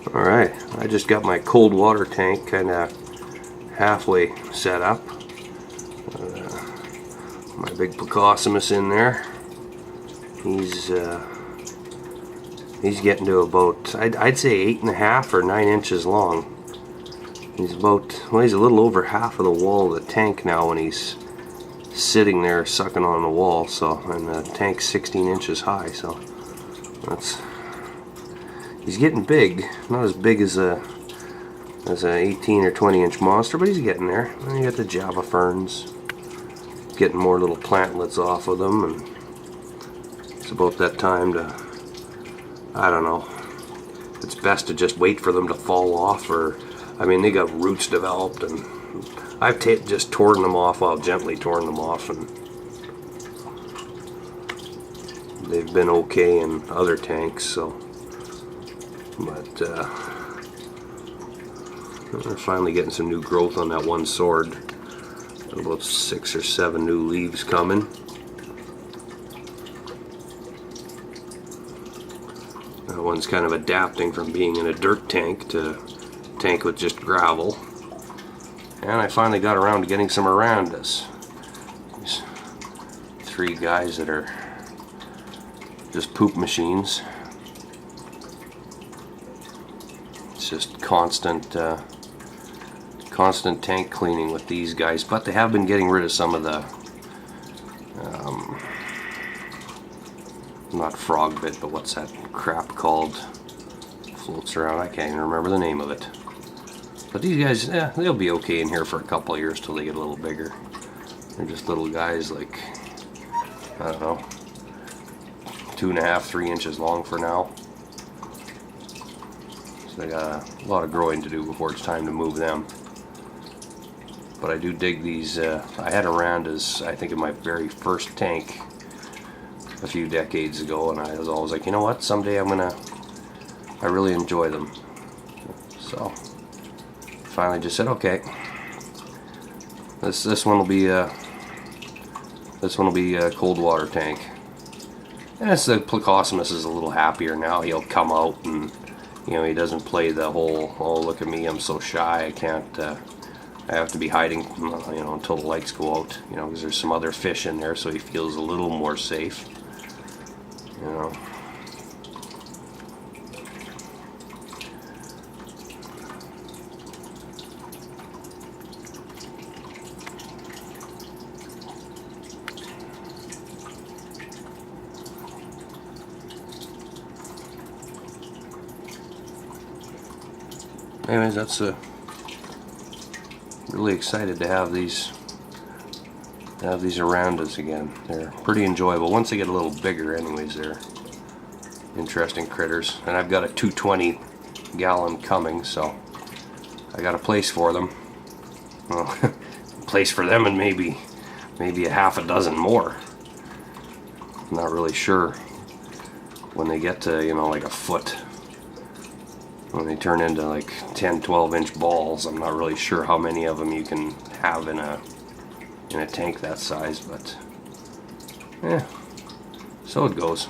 Alright, I just got my cold water tank kind of halfway set up. My big Pleco in there. He's getting to about, I'd say 8.5 or 9 inches long. He's about, well, he's a little over half of the wall of the tank now when he's sitting there sucking on the wall. So, and the tank's 16 inches high, so that's, he's getting big. Not as big as a 18 or 20 inch monster, but he's getting there. And you got the Java ferns, getting more little plantlets off of them, and it's about that time to, I don't know, it's best to just wait for them to fall off, or I mean, they got roots developed, and I've just torn them off, well, gently torn them off, and they've been okay in other tanks. So, but they're finally getting some new growth on that one sword. About 6 or 7 new leaves coming. That one's kind of adapting from being in a dirt tank to a tank with just gravel. And I finally got around to getting some Orandas. These 3 guys that are just poop machines. It's just constant tank cleaning with these guys, but they have been getting rid of some of the not frog bit, but what's that crap called? Floats around. I can't even remember the name of it. But these guys, yeah, they'll be okay in here for a couple of years till they get a little bigger. They're just little guys, like, I don't know, 2.5, 3 inches long for now. So they got a lot of growing to do before it's time to move them. But I do dig these. I had Orandas, I think, in my very first tank a few decades ago, and I was always like, you know what, someday I really enjoy them. So finally just said, okay, this one will be a cold water tank. And it's the Pleco is a little happier now. He'll come out, and you know, he doesn't play the whole, oh look at me, I'm so shy, I can't, I have to be hiding, you know, until the lights go out, you know, because there's some other fish in there, so he feels a little more safe, you know. Anyways, that's really excited to have these Orandas again. They're pretty enjoyable. Once they get a little bigger, anyways, they're interesting critters. And I've got a 220 gallon coming, so I got a place for them. Well, a place for them and maybe a half a dozen more. I'm not really sure when they get to, you know, like a foot. When they turn into like 10-12 inch balls, I'm not really sure how many of them you can have in a tank that size, but yeah, so it goes.